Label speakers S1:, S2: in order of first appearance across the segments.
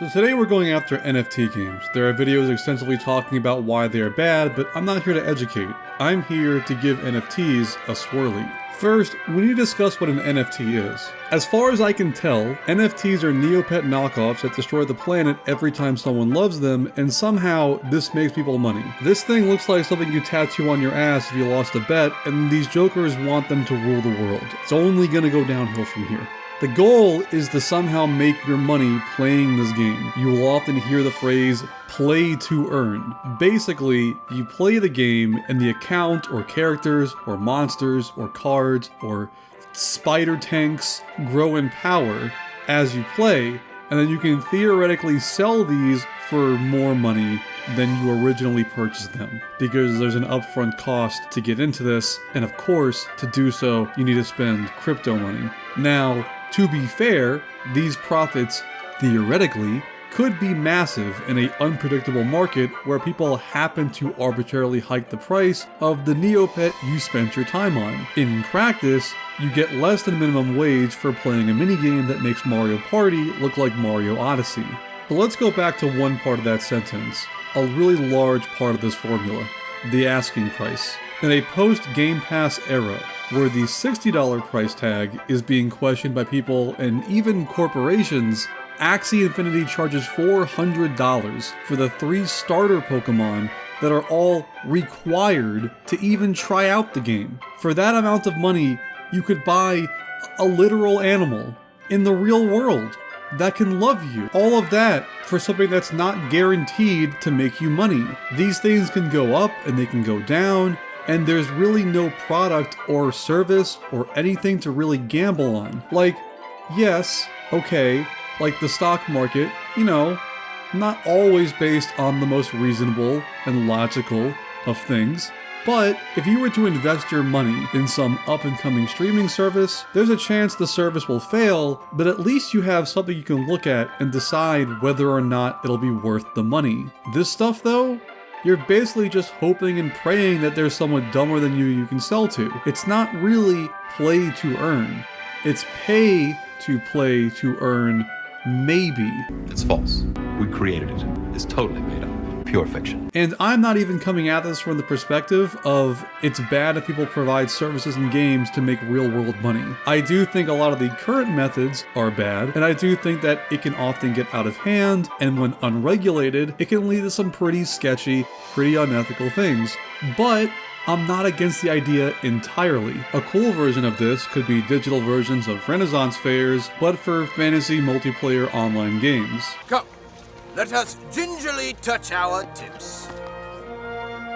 S1: So today we're going after NFT games. There are videos extensively talking about why they are bad, but I'm not here to educate. I'm here to give NFTs a swirly. First, we need to discuss what an NFT is. As far as I can tell, NFTs are Neopet knockoffs that destroy the planet every time someone loves them, and somehow this makes people money. This thing looks like something you tattoo on your ass if you lost a bet, and these jokers want them to rule the world. It's only gonna go downhill from here. The goal is to somehow make your money playing this game. You will often hear the phrase, play to earn. Basically, you play the game and the account or characters or monsters or cards or spider tanks grow in power as you play, and then you can theoretically sell these for more money than you originally purchased them, because there's an upfront cost to get into this, and of course, to do so, you need to spend crypto money. Now, to be fair, these profits, theoretically, could be massive in an unpredictable market where people happen to arbitrarily hike the price of the Neopet you spent your time on. In practice, you get less than minimum wage for playing a minigame that makes Mario Party look like Mario Odyssey. But let's go back to one part of that sentence, a really large part of this formula, the asking price. In a post-Game Pass era, where the $60 price tag is being questioned by people and even corporations, Axie Infinity charges $400 for the 3 starter Pokemon that are all required to even try out the game. For that amount of money, you could buy a literal animal in the real world that can love you. All of that for something that's not guaranteed to make you money. These things can go up and they can go down, and there's really no product or service or anything to really gamble on. Like, yes, okay, like the stock market, you know, not always based on the most reasonable and logical of things. But if you were to invest your money in some up-and-coming streaming service, there's a chance the service will fail, but at least you have something you can look at and decide whether or not it'll be worth the money. This stuff, though, you're basically just hoping and praying that there's someone dumber than you can sell to. It's not really play to earn. It's pay to play to earn, maybe.
S2: It's false. We created it. It's totally made up. Pure fiction.
S1: And I'm not even coming at this from the perspective of it's bad if people provide services and games to make real world money. I do think a lot of the current methods are bad, and I do think that it can often get out of hand, and when unregulated, it can lead to some pretty sketchy, pretty unethical things. But I'm not against the idea entirely. A cool version of this could be digital versions of Renaissance fairs, but for fantasy multiplayer online games.
S3: Come, let us gingerly touch our tips.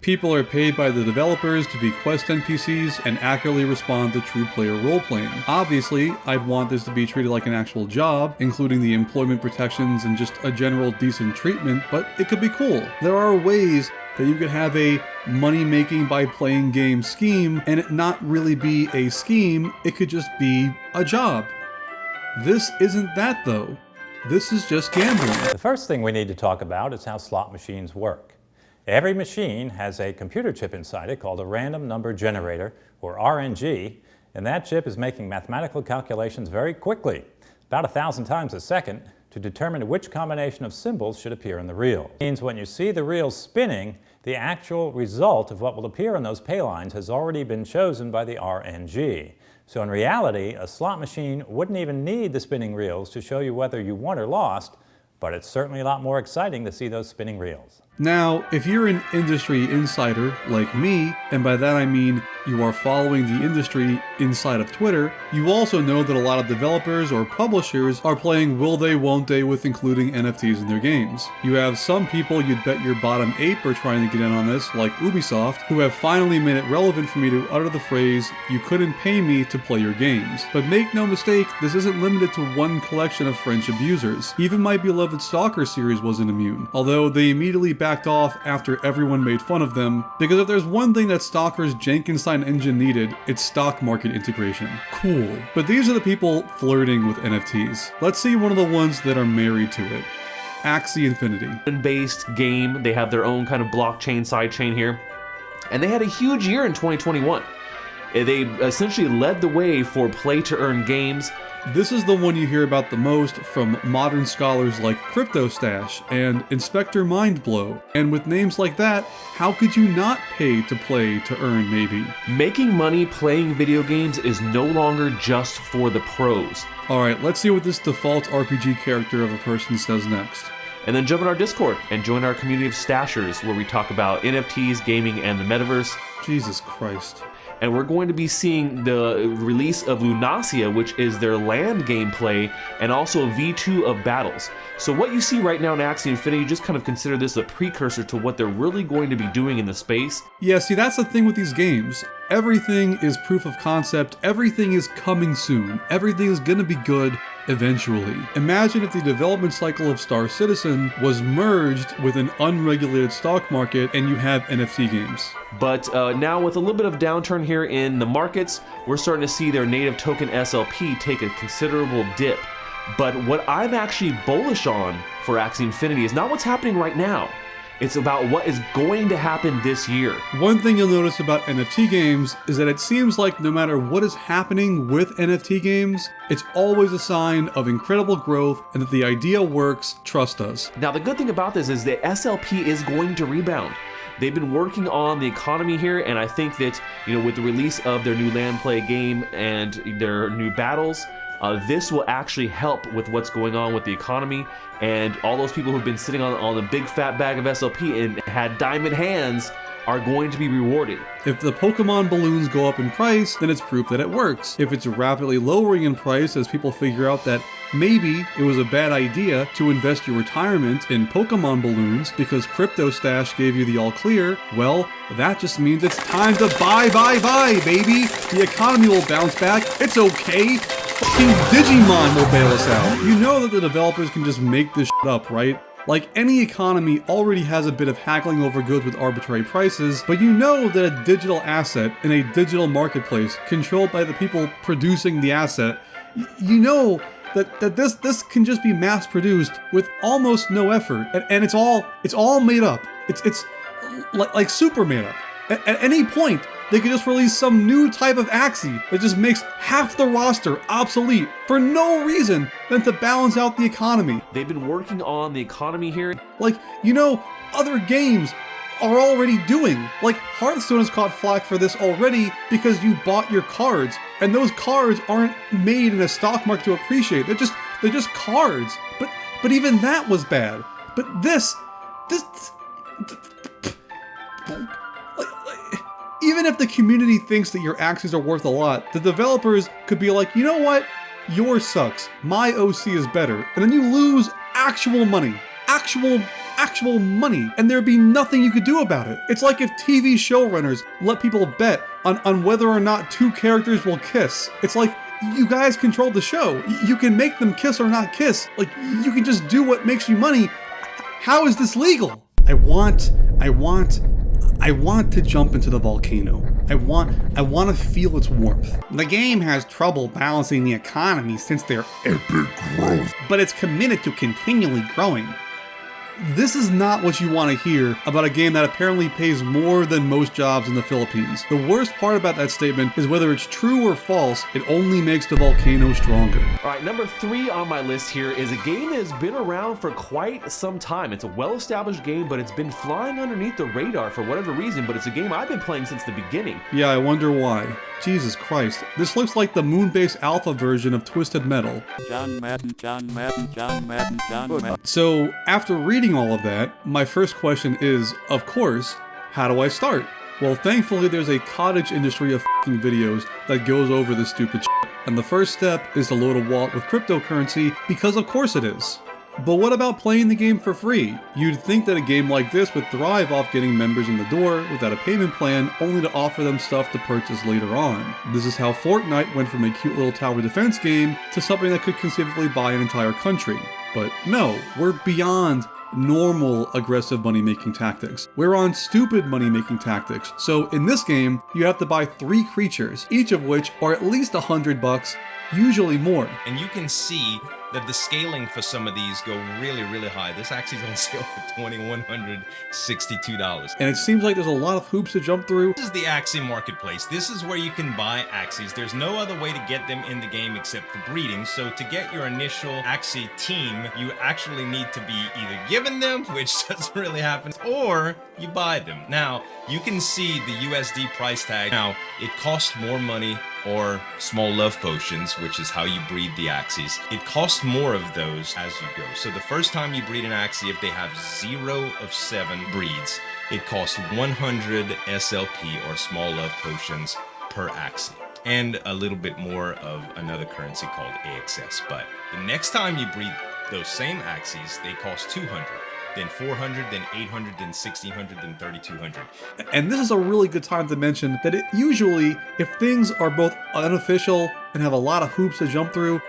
S1: People are paid by the developers to be quest NPCs and accurately respond to true player role-playing. Obviously, I'd want this to be treated like an actual job, including the employment protections and just a general decent treatment, but it could be cool. There are ways that you could have a money-making by playing game scheme and it not really be a scheme, it could just be a job. This isn't that though. This is just gambling.
S4: The first thing we need to talk about is how slot machines work. Every machine has a computer chip inside it called a random number generator, or RNG, and that chip is making mathematical calculations very quickly, about 1,000 times a second, to determine which combination of symbols should appear in the reel. It means when you see the reel spinning, the actual result of what will appear on those pay lines has already been chosen by the RNG. So in reality, a slot machine wouldn't even need the spinning reels to show you whether you won or lost, but it's certainly a lot more exciting to see those spinning reels.
S1: Now, if you're an industry insider like me, and by that I mean you are following the industry inside of Twitter, you also know that a lot of developers or publishers are playing will they won't they with including NFTs in their games. You have some people you'd bet your bottom ape are trying to get in on this, like Ubisoft, who have finally made it relevant for me to utter the phrase, you couldn't pay me to play your games. But make no mistake, this isn't limited to one collection of French abusers. Even my beloved Stalker series wasn't immune, although they immediately backed off after everyone made fun of them, because if there's one thing that Stalker's Jenkinstein engine needed, it's stock market integration. Cool. But these are the people flirting with NFTs. Let's see one of the ones that are married to it. Axie Infinity.
S5: Based game, they have their own kind of blockchain sidechain here, and they had a huge year in 2021. They essentially led the way for play-to-earn games.
S1: This is the one you hear about the most from modern scholars like CryptoStash and Inspector Mindblow. And with names like that, how could you not pay to play to earn, maybe?
S5: Making money playing video games is no longer just for the pros.
S1: Alright, let's see what this default RPG character of a person says next.
S5: And then jump in our Discord and join our community of stashers where we talk about NFTs, gaming, and the metaverse.
S1: Jesus Christ.
S5: And we're going to be seeing the release of Lunacia, which is their land gameplay, and also V2 of battles. So what you see right now in Axie Infinity, just kind of consider this a precursor to what they're really going to be doing in the space.
S1: Yeah, see, that's the thing with these games. Everything is proof of concept, everything is coming soon, everything is gonna be good eventually. Imagine if the development cycle of Star Citizen was merged with an unregulated stock market and you have NFT games.
S5: But now with a little bit of downturn here in the markets, we're starting to see their native token SLP take a considerable dip. But what I'm actually bullish on for Axie Infinity is not what's happening right now. It's about what is going to happen this year.
S1: One thing you'll notice about NFT games is that it seems like no matter what is happening with NFT games, it's always a sign of incredible growth and that the idea works, trust us.
S5: Now the good thing about this is that SLP is going to rebound. They've been working on the economy here, and I think that, you know, with the release of their new land play game and their new battles, this will actually help with what's going on with the economy, and all those people who've been sitting on the big fat bag of SLP and had diamond hands are going to be rewarded.
S1: If the Pokemon balloons go up in price, then it's proof that it works. If it's rapidly lowering in price as people figure out that maybe it was a bad idea to invest your retirement in Pokemon balloons because CryptoStash gave you the all clear, well, that just means it's time to buy, baby! The economy will bounce back, it's okay! Fucking Digimon will bail us out. You know that the developers can just make this shit up, right? Like, any economy already has a bit of haggling over goods with arbitrary prices, but you know that a digital asset in a digital marketplace controlled by the people producing the asset, you know that this can just be mass produced with almost no effort, and it's all made up. It's like super made up. At any point, they could just release some new type of Axie that just makes half the roster obsolete for no reason than to balance out the economy.
S5: They've been working on the economy here.
S1: Like, you know, other games are already doing. Like, Hearthstone has caught flack for this already because you bought your cards, and those cards aren't made in a stock market to appreciate. They're just cards. But even that was bad. But this even if the community thinks that your Axies are worth a lot, the developers could be like, you know what? Yours sucks. My OC is better. And then you lose actual money. Actual money. And there'd be nothing you could do about it. It's like if TV showrunners let people bet on whether or not two characters will kiss. It's like, you guys control the show. You can make them kiss or not kiss. Like, you can just do what makes you money. How is this legal? I want to jump into the volcano. I want to feel its warmth. The game has trouble balancing the economy since their epic growth, but it's committed to continually growing. This is not what you want to hear about a game that apparently pays more than most jobs in the Philippines. The worst part about that statement is whether it's true or false, it only makes the volcano stronger.
S5: Alright, number 3 on my list here is a game that has been around for quite some time. It's a well-established game, but it's been flying underneath the radar for whatever reason, but it's a game I've been playing since the beginning.
S1: Yeah, I wonder why. Jesus Christ, this looks like the Moonbase Alpha version of Twisted Metal.
S6: John Madden.
S1: So, after reading all of that, my first question is, of course, how do I start? Well, thankfully there's a cottage industry of f***ing videos that goes over this stupid shit. And the first step is to load a wallet with cryptocurrency, because of course it is. But what about playing the game for free? You'd think that a game like this would thrive off getting members in the door without a payment plan, only to offer them stuff to purchase later on. This is how Fortnite went from a cute little tower defense game to something that could conceivably buy an entire country. But no, we're beyond normal aggressive money-making tactics. We're on stupid money-making tactics. So in this game, you have to buy 3 creatures, each of which are at least $100, usually more.
S7: And you can see
S6: that the scaling for some of these go really, really high. This Axie's on sale for $2,162.
S1: And it seems like there's a lot of hoops to jump through.
S6: This is the Axie marketplace. This is where you can buy Axies. There's no other way to get them in the game except for breeding. So to get your initial Axie team, you actually need to be either given them, which doesn't really happen, or you buy them. Now, you can see the USD price tag. Now, it costs more money or small love potions, which is how you breed the Axies. It costs more of those as you go. So the first time you breed an Axie, if they have 0 of 7 breeds, it costs 100 SLP or small love potions per Axie, and a little bit more of another currency called AXS. But the next time you breed those same Axies, they cost 200. Then 400, then 800, then 1600, then 3200.
S1: And this is a really good time to mention that usually, if things are both unofficial and have a lot of hoops to jump through,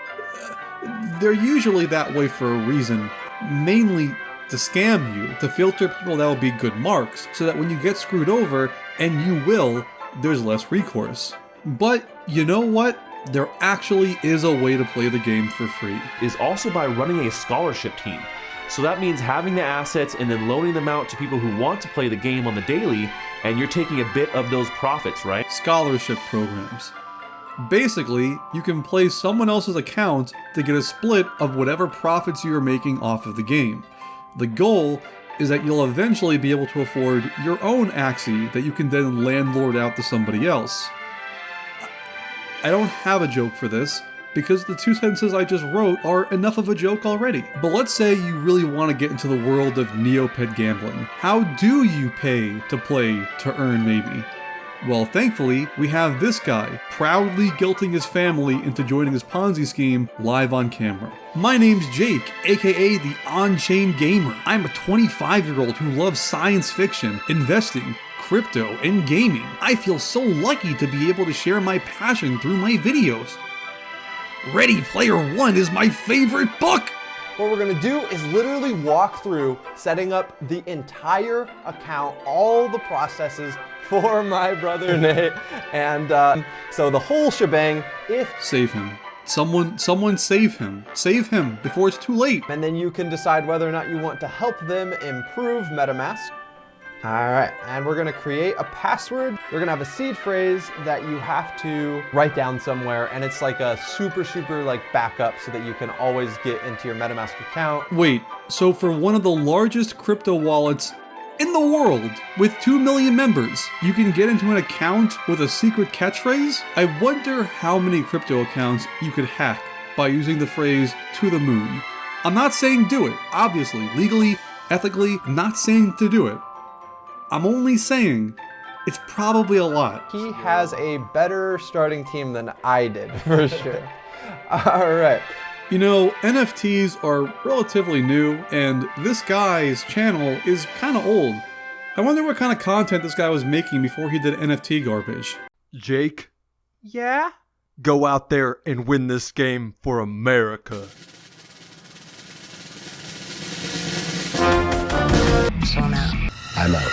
S1: they're usually that way for a reason. Mainly to scam you, to filter people that will be good marks, so that when you get screwed over, and you will, there's less recourse. But you know what? There actually is a way to play the game for free.
S5: Is also by running a scholarship team. So that means having the assets and then loaning them out to people who want to play the game on the daily, and you're taking a bit of those profits, right?
S1: Scholarship programs. Basically, you can play someone else's account to get a split of whatever profits you are making off of the game. The goal is that you'll eventually be able to afford your own Axie that you can then landlord out to somebody else. I don't have a joke for this, because the 2 sentences I just wrote are enough of a joke already. But let's say you really want to get into the world of Neopet gambling. How do you pay to play to earn maybe? Well, thankfully, we have this guy proudly guilting his family into joining his Ponzi scheme live on camera. My name's Jake, aka the On-Chain Gamer. I'm a 25-year-old who loves science fiction, investing, crypto, and gaming. I feel so lucky to be able to share my passion through my videos. Ready Player One is my favorite book!
S7: What we're gonna do is literally walk through setting up the entire account, all the processes for my brother Nate, and so the whole shebang.
S1: Save him. Someone save him. Save him before it's too late.
S7: And then you can decide whether or not you want to help them improve MetaMask. All right, and we're gonna create a password. We're gonna have a seed phrase that you have to write down somewhere, and it's like a super like backup so that you can always get into your MetaMask account.
S1: Wait, so for one of the largest crypto wallets in the world, with 2 million members, you can get into an account with a secret catchphrase? I wonder how many crypto accounts you could hack by using the phrase "to the moon." I'm not saying do it, obviously, legally, ethically, I'm not saying to do it. I'm only saying it's probably a lot.
S7: He has a better starting team than I did, for sure. All right.
S1: You know, NFTs are relatively new, and this guy's channel is kind of old. I wonder what kind of content this guy was making before he did NFT garbage.
S8: Jake,
S7: Yeah?
S8: go out there and win this game for America.
S9: So now,
S2: I'm out.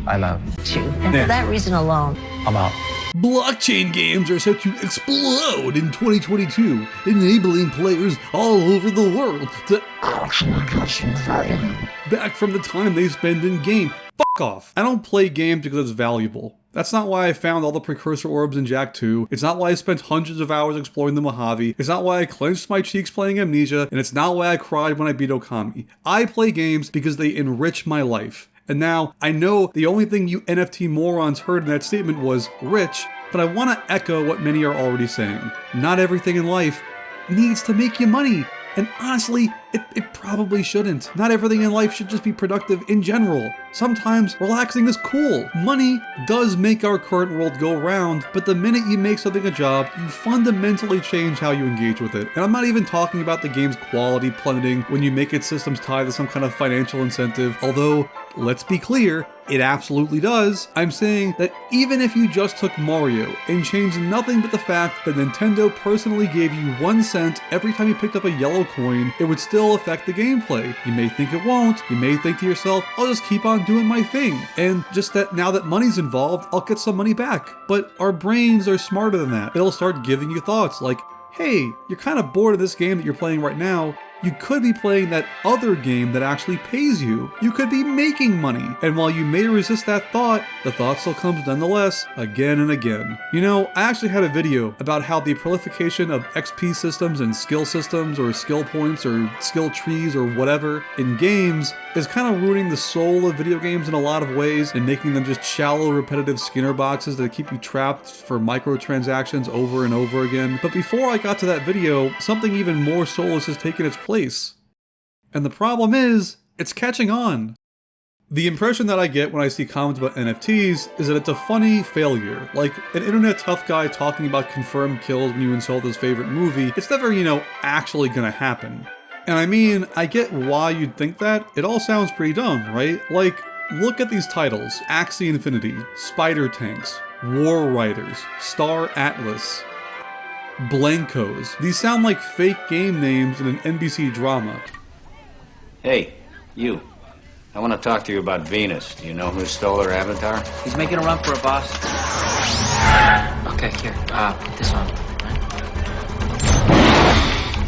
S2: I'm out.
S9: too. And for that reason alone,
S2: I'm out.
S1: Blockchain games are set to explode in 2022, enabling players all over the world to actually get some value back from the time they spend in game. Fuck off. I don't play games because it's valuable. That's not why I found all the precursor orbs in Jak 2. It's not why I spent hundreds of hours exploring the Mojave. It's not why I clenched my cheeks playing Amnesia, and it's not why I cried when I beat Okami. I play games because they enrich my life. And now, I know the only thing you NFT morons heard in that statement was rich, but I want to echo what many are already saying. Not everything in life needs to make you money. And honestly, it probably shouldn't. Not everything in life should just be productive in general. Sometimes relaxing is cool. Money does make our current world go round, but the minute you make something a job, you fundamentally change how you engage with it. And I'm not even talking about the game's quality plummeting when you make its systems tied to some kind of financial incentive, although, let's be clear, it absolutely does. I'm saying that even if you just took Mario and changed nothing but the fact that Nintendo personally gave you 1 cent every time you picked up a yellow coin, it would still affect the gameplay. You may think it won't, you may think to yourself, I'll just keep on doing my thing, and just that now that money's involved, I'll get some money back. But our brains are smarter than that. It'll start giving you thoughts like, hey, you're kind of bored of this game that you're playing right now. You could be playing that other game that actually pays you. You could be making money. And while you may resist that thought, the thought still comes nonetheless, again and again. You know, I actually had a video about how the proliferation of XP systems and skill systems or skill points or skill trees or whatever in games is kind of ruining the soul of video games in a lot of ways and making them just shallow, repetitive Skinner boxes that keep you trapped for microtransactions over and over again. But before I got to that video, something even more soulless has taken its place. And the problem is, it's catching on. The impression that I get when I see comments about NFTs is that it's a funny failure, like an internet tough guy talking about confirmed kills when you insult his favorite movie. It's never, actually gonna happen. And I mean, I get why you'd think that. It all sounds pretty dumb, right? Like, look at these titles: Axie Infinity, Spider Tanks, War Riders, Star Atlas, Blankos. These sound like fake game names in an NBC drama.
S10: Hey, you. I want to talk to you about Venus. Do you know who stole her avatar?
S11: He's making a run for it, boss. Okay, here. This one.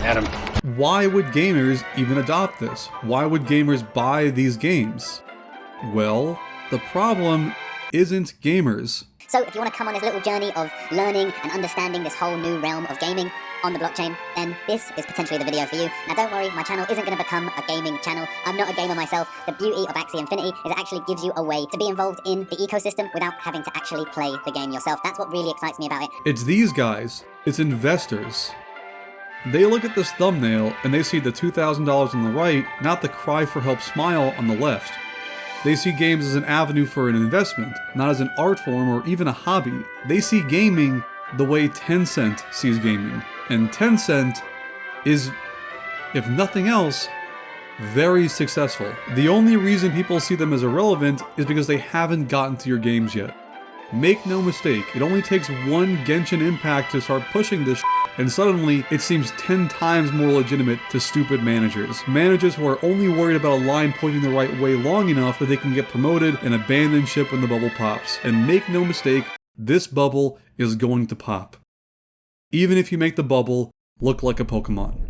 S10: Adam.
S1: Why would gamers even adopt this? Why would gamers buy these games? Well, the problem isn't gamers.
S12: So if you want to come on this little journey of learning and understanding this whole new realm of gaming on the blockchain, then this is potentially the video for you. Now don't worry, my channel isn't going to become a gaming channel. I'm not a gamer myself. The beauty of Axie Infinity is it actually gives you a way to be involved in the ecosystem without having to actually play the game yourself. That's what really excites me about it.
S1: It's these guys. It's investors. They look at this thumbnail and they see the $2,000 on the right, not the cry for help smile on the left. They see games as an avenue for an investment, not as an art form or even a hobby. They see gaming the way Tencent sees gaming. And Tencent is, if nothing else, very successful. The only reason people see them as irrelevant is because they haven't gotten to your games yet. Make no mistake, it only takes one Genshin Impact to start pushing this and suddenly it seems 10 times more legitimate to stupid managers. Managers who are only worried about a line pointing the right way long enough that they can get promoted and abandon ship when the bubble pops. And make no mistake, this bubble is going to pop. Even if you make the bubble look like a Pokemon.